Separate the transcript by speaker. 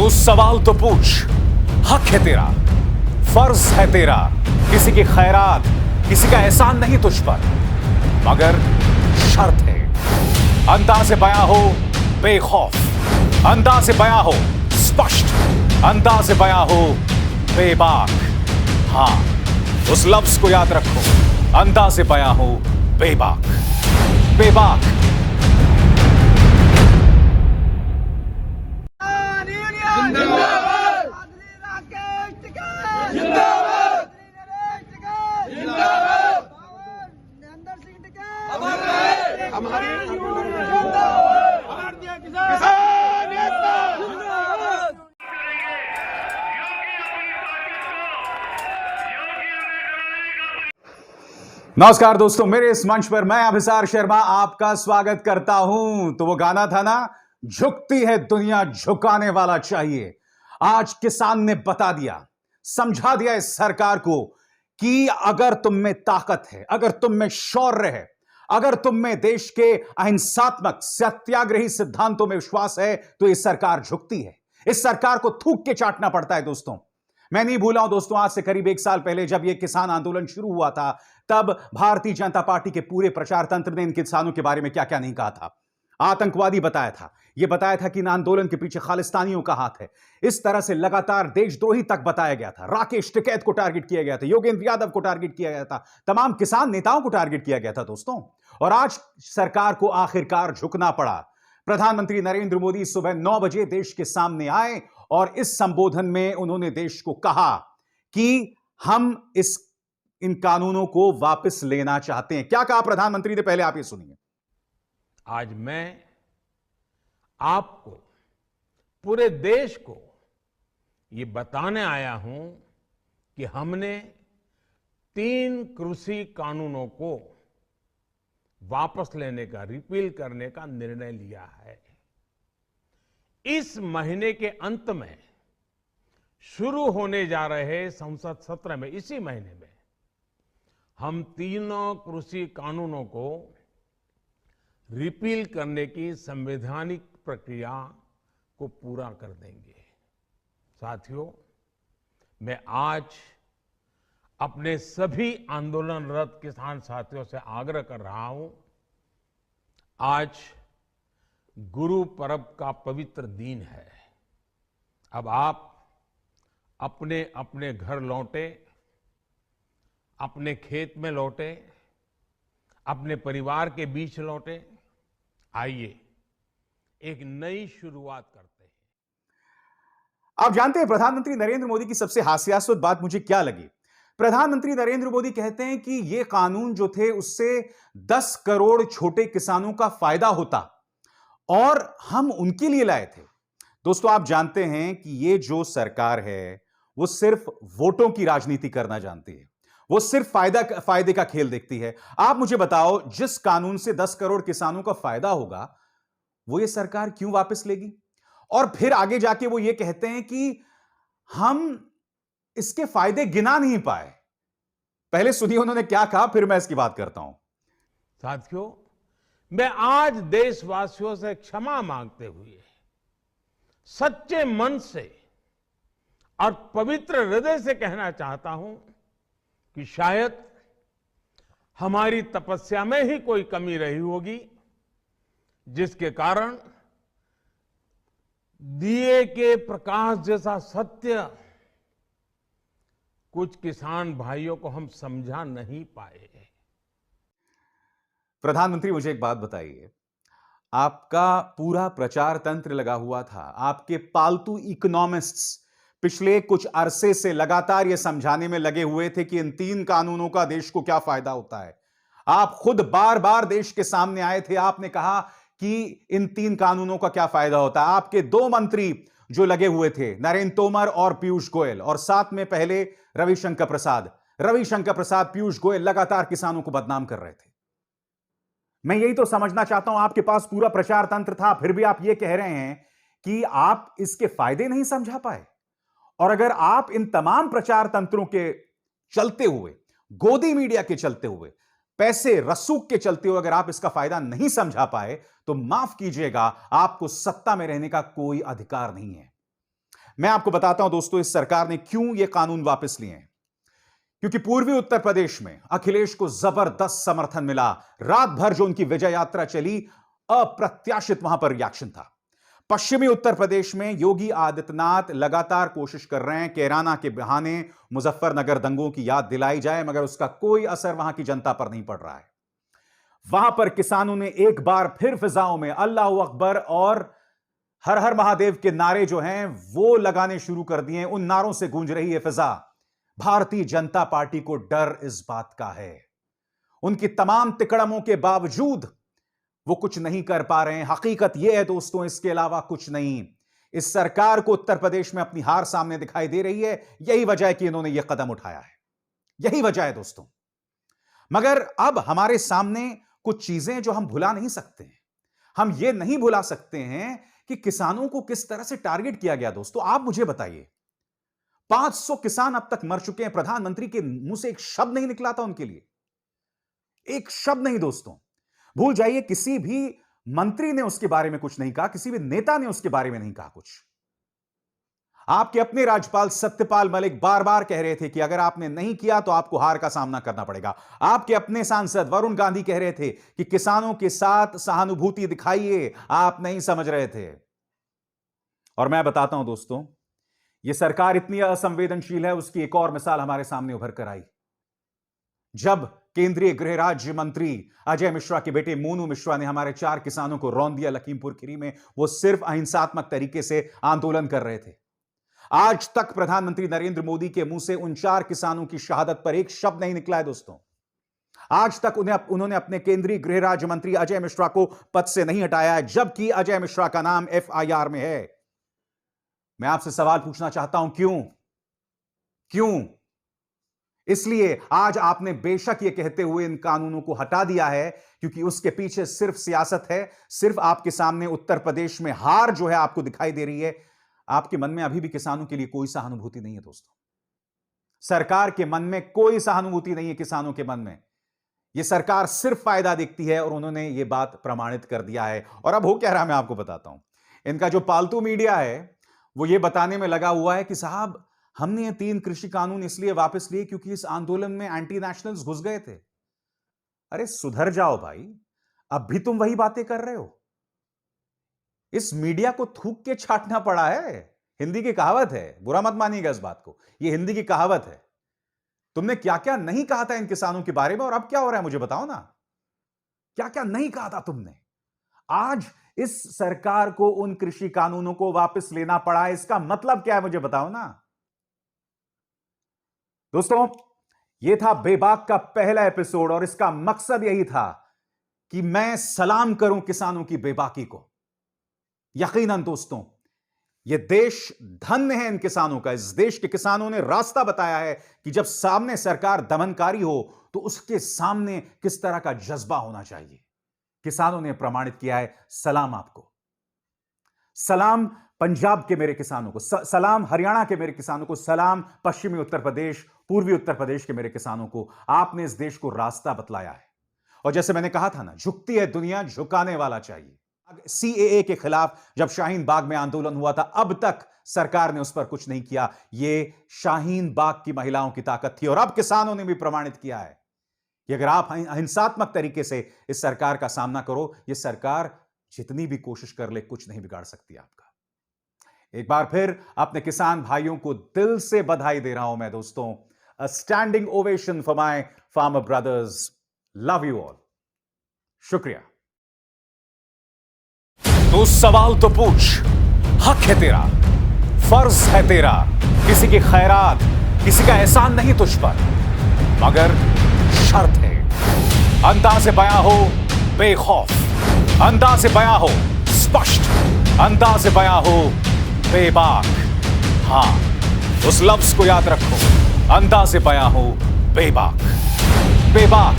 Speaker 1: तू सवाल तो पूछ, हक है तेरा, फर्ज है तेरा, किसी की खैरात, किसी का एहसान नहीं तुझ पर, मगर शर्त है अंदाज़े बयां हो बेखौफ, अंदाज़े बयां हो स्पष्ट, अंदाज़े बयां हो बेबाक। हां, उस लफ्ज को याद रखो, अंदाज़े बयां हो बेबाक। बेबाक नमस्कार दोस्तों, मेरे इस मंच पर मैं अभिसार शर्मा आपका स्वागत करता हूं। तो वो गाना था ना, झुकती है दुनिया झुकाने वाला चाहिए। आज किसान ने बता दिया, समझा दिया इस सरकार को कि अगर तुम में ताकत है, अगर तुम में शौर्य है, अगर तुम में देश के अहिंसात्मक सत्याग्रही सिद्धांतों में विश्वास है, तो इस सरकार झुकती है। इस सरकार को थूक के चाटना पड़ता है। दोस्तों, मैं नहीं भूला हूं दोस्तों, आज से करीब 1 साल पहले जब यह किसान आंदोलन शुरू हुआ था, तब भारतीय जनता पार्टी के पूरे प्रचार तंत्र ने इन किसानों के बारे में क्या क्या नहीं कहा था। आतंकवादी बताया था, यह बताया था कि इन आंदोलन के पीछे खालिस्तानियों का हाथ है। इस तरह से लगातार देशद्रोही तक बताया गया था। राकेश टिकैत को टारगेट किया गया था, योगेंद्र यादव को टारगेट किया गया था, तमाम किसान नेताओं को टारगेट किया गया था दोस्तों। और आज सरकार को आखिरकार झुकना पड़ा। प्रधानमंत्री नरेंद्र मोदी सुबह 9 बजे देश के सामने आए और इस संबोधन में उन्होंने देश को कहा कि हम इन कानूनों को वापस लेना चाहते हैं। क्या कहा प्रधानमंत्री ने, पहले आप ये सुनिए।
Speaker 2: आज मैं आपको, पूरे देश को ये बताने आया हूं कि हमने 3 कृषि कानूनों को वापस लेने का, रिपील करने का निर्णय लिया है। इस महीने के अंत में शुरू होने जा रहे संसद सत्र में, इसी महीने में हम तीनों कृषि कानूनों को रिपील करने की संवैधानिक प्रक्रिया को पूरा कर देंगे। साथियों, मैं आज अपने सभी आंदोलनरत किसान साथियों से आग्रह कर रहा हूं, आज गुरु पर्व का पवित्र दिन है। अब आप अपने अपने घर लौटे, अपने खेत में लौटे, अपने परिवार के बीच लौटे। आइए एक नई शुरुआत करते हैं।
Speaker 1: आप जानते हैं प्रधानमंत्री नरेंद्र मोदी की सबसे हास्यास्पद बात मुझे क्या लगी? प्रधानमंत्री नरेंद्र मोदी कहते हैं कि ये कानून जो थे उससे 10 करोड़ छोटे किसानों का फायदा होता और हम उनके लिए लाए थे। दोस्तों, आप जानते हैं कि ये जो सरकार है वो सिर्फ वोटों की राजनीति करना जानती है। वो सिर्फ फायदे का खेल देखती है। आप मुझे बताओ, जिस कानून से 10 करोड़ किसानों का फायदा होगा, वो ये सरकार क्यों वापस लेगी? और फिर आगे जाके वो ये कहते हैं कि हम इसके फायदे गिना नहीं पाए। पहले सुनिए उन्होंने क्या कहा, फिर मैं इसकी बात करता हूं।
Speaker 2: साथियों, मैं आज देशवासियों से क्षमा मांगते हुए सच्चे मन से और पवित्र हृदय से कहना चाहता हूं कि शायद हमारी तपस्या में ही कोई कमी रही होगी, जिसके कारण दिए के प्रकाश जैसा सत्य कुछ किसान भाइयों को हम समझा नहीं पाए।
Speaker 1: प्रधानमंत्री, मुझे एक बात बताइए, आपका पूरा प्रचार तंत्र लगा हुआ था, आपके पालतू इकोनॉमिस्ट्स पिछले कुछ अरसे से लगातार यह समझाने में लगे हुए थे कि इन 3 कानूनों का देश को क्या फायदा होता है। आप खुद बार बार देश के सामने आए थे, आपने कहा कि इन 3 कानूनों का क्या फायदा होता है। आपके 2 मंत्री जो लगे हुए थे, नरेंद्र तोमर और पीयूष गोयल, और साथ में पहले रविशंकर प्रसाद, पीयूष गोयल लगातार किसानों को बदनाम कर रहे थे। मैं यही तो समझना चाहता हूं, आपके पास पूरा प्रचार तंत्र था, फिर भी आप यह कह रहे हैं कि आप इसके फायदे नहीं समझा पाए। और अगर आप इन तमाम प्रचार तंत्रों के चलते हुए, गोदी मीडिया के चलते हुए, पैसे रसूख के चलते हुए अगर आप इसका फायदा नहीं समझा पाए, तो माफ कीजिएगा, आपको सत्ता में रहने का कोई अधिकार नहीं है। मैं आपको बताता हूं दोस्तों, इस सरकार ने क्यों यह कानून वापस लिए हैं। क्योंकि पूर्वी उत्तर प्रदेश में अखिलेश को जबरदस्त समर्थन मिला। रात भर जो उनकी विजय यात्रा चली, अप्रत्याशित वहां पर रिएक्शन था। पश्चिमी उत्तर प्रदेश में योगी आदित्यनाथ लगातार कोशिश कर रहे हैं कैराना के बहाने मुजफ्फरनगर दंगों की याद दिलाई जाए, मगर उसका कोई असर वहां की जनता पर नहीं पड़ रहा है। वहां पर किसानों ने एक बार फिर फिजाओं में अल्लाह अकबर और हर हर महादेव के नारे जो हैं वो लगाने शुरू कर दिए। उन नारों से गूंज रही है फिजा। भारतीय जनता पार्टी को डर इस बात का है, उनकी तमाम तिकड़मों के बावजूद वो कुछ नहीं कर पा रहे हैं। हकीकत यह है दोस्तों, इसके अलावा कुछ नहीं। इस सरकार को उत्तर प्रदेश में अपनी हार सामने दिखाई दे रही है। यही वजह है कि इन्होंने यह कदम उठाया है, यही वजह है दोस्तों। मगर अब हमारे सामने कुछ चीजें जो हम भुला नहीं सकते हैं। हम यह नहीं भुला सकते हैं कि किसानों को किस तरह से टारगेट किया गया। दोस्तों आप मुझे बताइए, 500 किसान अब तक मर चुके हैं। प्रधानमंत्री के मुंह से एक शब्द नहीं निकला था उनके लिए, एक शब्द नहीं दोस्तों। भूल जाइए, किसी भी मंत्री ने उसके बारे में कुछ नहीं कहा, किसी भी नेता ने उसके बारे में नहीं कहा कुछ। आपके अपने राज्यपाल सत्यपाल मलिक बार बार कह रहे थे कि अगर आपने नहीं किया तो आपको हार का सामना करना पड़ेगा। आपके अपने सांसद वरुण गांधी कह रहे थे कि किसानों के साथ सहानुभूति दिखाइए, आप नहीं समझ रहे थे। और मैं बताता हूं दोस्तों, यह सरकार इतनी असंवेदनशील है, उसकी एक और मिसाल हमारे सामने उभर कर आई जब केंद्रीय गृह राज्य मंत्री अजय मिश्रा के बेटे मोनू मिश्रा ने हमारे 4 किसानों को रौंद दिया लखीमपुर खीरी में। वो सिर्फ अहिंसात्मक तरीके से आंदोलन कर रहे थे। आज तक प्रधानमंत्री नरेंद्र मोदी के मुंह से उन 4 किसानों की शहादत पर एक शब्द नहीं निकला है दोस्तों। आज तक उन्होंने अपने केंद्रीय गृह राज्य मंत्री अजय मिश्रा को पद से नहीं हटाया है, जबकि अजय मिश्रा का नाम FIR में है। मैं आपसे सवाल पूछना चाहता हूं, क्यों? इसलिए आज आपने बेशक यह कहते हुए इन कानूनों को हटा दिया है क्योंकि उसके पीछे सिर्फ सियासत है। सिर्फ आपके सामने उत्तर प्रदेश में हार जो है आपको दिखाई दे रही है। आपके मन में अभी भी किसानों के लिए कोई सहानुभूति नहीं है दोस्तों। सरकार के मन में कोई सहानुभूति नहीं है किसानों के मन में। यह सरकार सिर्फ फायदा देखती है और उन्होंने यह बात प्रमाणित कर दिया है। और अब हो क्या रहा, मैं आपको बताता हूं। इनका जो पालतू मीडिया है वो ये बताने में लगा हुआ है कि साहब हमने ये 3 कृषि कानून इसलिए वापस लिए क्योंकि इस आंदोलन में एंटी नेशनल्स घुस गए थे। अरे सुधर जाओ भाई, अब भी तुम वही बातें कर रहे हो। इस मीडिया को थूक के छाटना पड़ा है। हिंदी की कहावत है, बुरा मत मानिएगा इस बात को, ये हिंदी की कहावत है। तुमने क्या क्या नहीं कहा था इन किसानों के बारे में और अब क्या हो रहा है मुझे बताओ ना। क्या क्या नहीं कहा था तुमने। आज इस सरकार को उन कृषि कानूनों को वापस लेना पड़ा है, इसका मतलब क्या है मुझे बताओ ना। दोस्तों यह था बेबाक का पहला एपिसोड और इसका मकसद यही था कि मैं सलाम करूं किसानों की बेबाकी को। यकीनन दोस्तों यह देश धन्य है इन किसानों का। इस देश के किसानों ने रास्ता बताया है कि जब सामने सरकार दमनकारी हो तो उसके सामने किस तरह का जज्बा होना चाहिए। किसानों ने प्रमाणित किया है। सलाम आपको, सलाम पंजाब के मेरे किसानों को, सलाम हरियाणा के मेरे किसानों को, सलाम पश्चिमी उत्तर प्रदेश, पूर्वी उत्तर प्रदेश के मेरे किसानों को। आपने इस देश को रास्ता बतलाया है। और जैसे मैंने कहा था ना, झुकती है दुनिया, झुकाने वाला चाहिए। CAA के खिलाफ जब शाहीन बाग में आंदोलन हुआ था, अब तक सरकार ने उस पर कुछ नहीं किया। यह शाहीन बाग की महिलाओं की ताकत थी और अब किसानों ने भी प्रमाणित किया है कि अगर आप अहिंसात्मक तरीके से इस सरकार का सामना करो, यह सरकार जितनी भी कोशिश कर ले कुछ नहीं बिगाड़ सकती आपका। एक बार फिर अपने किसान भाइयों को दिल से बधाई दे रहा हूं मैं दोस्तों। A standing ovation for my farmer brothers. Love you all. शुक्रिया। तो सवाल तो पूछ, हक है तेरा, फर्ज है तेरा। किसी की खैरात, किसी का एहसान नहीं तुझ पर, मगर शर्त है अंदाज़े बयां हो बेखौफ, अंदाज़े बयां हो स्पष्ट, अंदाज़े बयां हो बेबाक। हां, उस लफ्ज को याद रखो, अंदाज़े बयां हो बेबाक। बेबाक